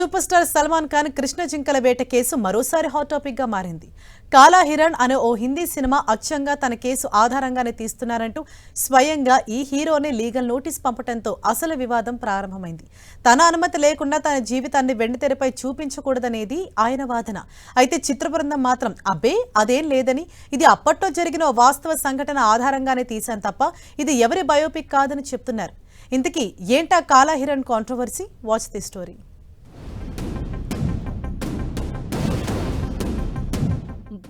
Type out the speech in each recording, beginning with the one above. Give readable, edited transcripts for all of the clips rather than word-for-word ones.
Super star Salman Khan Krishna జింకల వేట case మరోసారి హాట్ టాపిక్ గా మారింది. కాలా హిరణ్ అనే ఓ హిందీ సినిమా అచ్చంగా తన కేసు ఆధారంగానే తీస్తున్నారంటూ స్వయంగా ఈ హీరోనే లీగల్ నోటీస్ పంపడంతో అసలు వివాదం ప్రారంభమైంది. తన అనుమతి లేకుండా తన జీవితాన్ని వెండితెరపై చూపించకూడదనేది ఆయన వాదన. అయితే చిత్ర బృందం మాత్రం అబ్బే అదేం లేదని, ఇది అప్పట్లో జరిగిన ఓ వాస్తవ సంఘటన ఆధారంగానే తీశాను తప్ప ఇది ఎవరి బయోపిక్ కాదని చెప్తున్నారు. ఇంతకీ ఏంటా కాలా హిరణ్ controversy? Watch the story.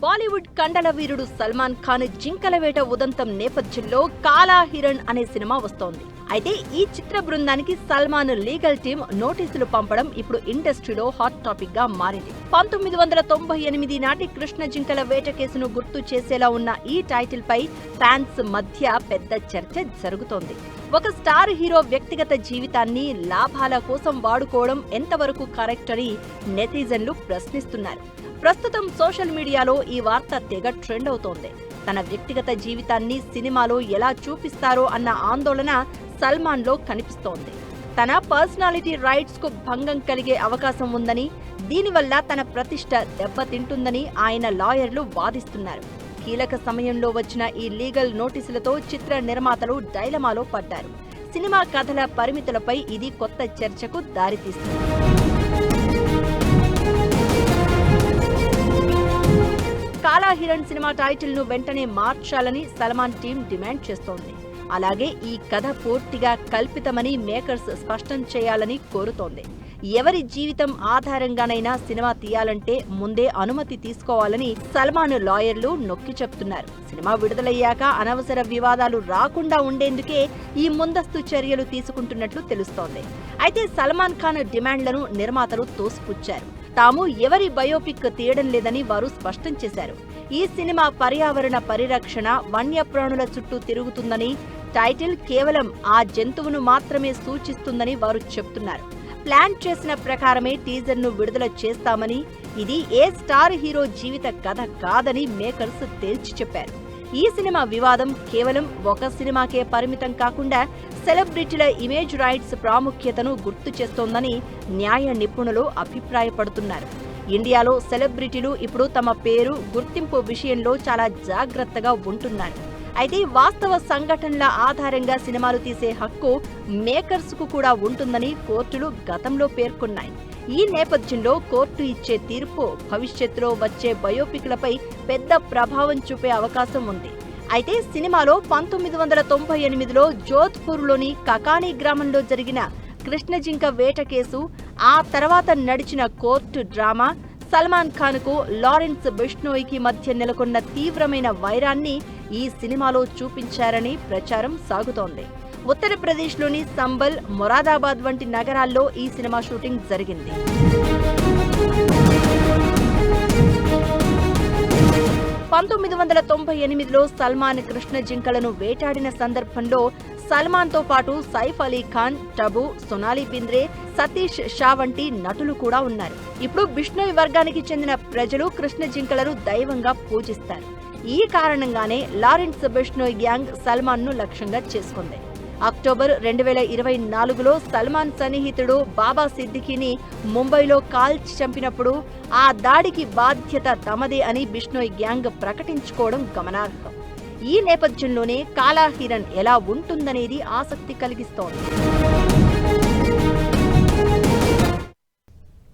Bollywood కండల వీరుడు సల్మాన్ ఖాన్ జింకల వేట ఉదంతం నేపథ్యంలో కాలా హిరణ్ అనే సినిమా వస్తోంది. అయితే ఈ చిత్ర బృందానికి సల్మాన్ లీగల్ టీమ్ నోటీసులు పంపడం ఇప్పుడు ఇండస్ట్రీలో హాట్ టాపిక్ గా మారింది. 1998 నాటి కృష్ణ జింకల వేట కేసును గుర్తు చేసేలా ఉన్న ఈ టైటిల్ పై ఫ్యాన్స్ మధ్య పెద్ద చర్చ జరుగుతోంది. ఒక స్టార్ హీరో వ్యక్తిగత జీవితాన్ని లాభాల కోసం వాడుకోవడం ఎంతవరకు కరెక్ట్ అని నెటిజన్లు ప్రశ్నిస్తున్నారు. ప్రస్తుతం సోషల్ మీడియాలో ఈ వార్త తెగ ట్రెండ్ అవుతోంది. తన వ్యక్తిగత జీవితాన్ని సినిమాలో ఎలా చూపిస్తారో అన్న ఆందోళన సల్మాన్ లో కనిపిస్తోంది. తన పర్సనాలిటీ రైట్స్ కు భంగం కలిగే అవకాశం ఉందని, దీనివల్ల తన ప్రతిష్ట దెబ్బతింటుందని ఆయన లాయర్లు వాదిస్తున్నారు. కీలక సమయంలో వచ్చిన ఈ లీగల్ నోటీసులతో చిత్ర నిర్మాతలు డైలమాలో పడ్డారు. సినిమా కథల పరిమితులపై ఇది కొత్త చర్చకు దారితీస్తుంది. కాలా హిరణ్ సినిమా టైటిల్ ను వెంటనే మార్చాలని సల్మాన్ టీం డిమాండ్ చేస్తోంది. అలాగే ఈ కథ పూర్తిగా కల్పితమని మేకర్స్ స్పష్టం చేయాలని కోరుతోంది. ఎవరి జీవితం ఆధారంగానైనా సినిమా తీయాలంటే ముందే అనుమతి తీసుకోవాలని సల్మాన్ లాయర్లు నొక్కి చెప్తున్నారు. సినిమా విడుదలయ్యాక అనవసర వివాదాలు రాకుండా ఉండేందుకే ఈ ముందస్తు చర్యలు తీసుకుంటున్నట్లు తెలుస్తోంది. అయితే సల్మాన్ ఖాన్ డిమాండ్లను నిర్మాతలు తోసిపుచ్చారు. తాము ఎవరి బయోపిక్ తీయడం లేదని వారు స్పష్టం చేశారు. ఈ సినిమా పర్యావరణ పరిరక్షణ, వన్యప్రాణుల చుట్టూ తిరుగుతుందని, టైటిల్ కేవలం ఆ జంతువును మాత్రమే సూచిస్తుందని వారు చెప్తున్నారు. ప్లాన్ చేసిన ప్రకారమే టీజర్ ను విడుదల చేస్తామని, ఇది ఏ స్టార్ హీరో జీవిత కథ కాదని మేకర్స్ తేల్చి చెప్పారు. ఈ సినిమా వివాదం కేవలం ఒక సినిమాకే పరిమితం కాకుండా సెలబ్రిటీల ఇమేజ్ రైట్స్ ప్రాముఖ్యతను గుర్తు చేస్తోందని న్యాయ నిపుణులు అభిప్రాయపడుతున్నారు. ఇండియాలో సెలబ్రిటీలు ఇప్పుడు తమ పేరు, గుర్తింపు విషయంలో చాలా జాగ్రత్తగా ఉంటున్నారు. అయితే వాస్తవ సంఘటనల ఆధారంగా సినిమాలు తీసే హక్కు మేకర్స్ కు కూడా ఉంటుందని కోర్టులు గతంలో పేర్కొన్నాయి. ఈ నేపథ్యంలో కోర్టు ఇచ్చే తీర్పు భవిష్యత్తులో వచ్చే బయోపిక్లపై పెద్ద ప్రభావం చూపే అవకాశం ఉంది. అయితే సినిమాలో 1998లో జోధ్పూర్లోని కకాని గ్రామంలో జరిగిన కృష్ణ జింక వేట కేసు, ఆ తర్వాత నడిచిన కోర్టు డ్రామా, సల్మాన్ ఖాన్ కు లారెన్స్ బిష్నోయికి మధ్య నెలకొన్న తీవ్రమైన వైరాన్ని ఈ సినిమాలో చూపించారని ప్రచారం సాగుతోంది. ఉత్తరప్రదేశ్లోని సంబల్, మొరాదాబాద్ వంటి నగరాల్లో ఈ సినిమా షూటింగ్ జరిగింది. 1998లో సల్మాన్ కృష్ణ జింకలను వేటాడిన సందర్భంలో సల్మాన్ తో పాటు సైఫ్ అలీ ఖాన్, టబు, సొనాలి బింద్రే, సతీష్ షా వంటి నటులు కూడా ఉన్నారు. ఇప్పుడు బిష్నోయ్ వర్గానికి చెందిన ప్రజలు కృష్ణ జింకలను దైవంగా పూజిస్తారు. ఈ కారణంగానే లారెన్స్ బిష్నోయ్ గ్యాంగ్ సల్మాన్ ను లక్ష్యంగా చేసుకుంది. అక్టోబర్ 2024లో సల్మాన్ సన్నిహితుడు బాబా సిద్దికీని ముంబైలో కాల్చి చంపినప్పుడు ఆ దాడికి బాధ్యత తమదే అని బిష్నోయ్ గ్యాంగ్ ప్రకటించుకోవడం గమనార్హం. ఈ నేపథ్యంలోనే కాలా హిరణ్ ఎలా ఉంటుందనేది ఆసక్తి కలిగిస్తోంది.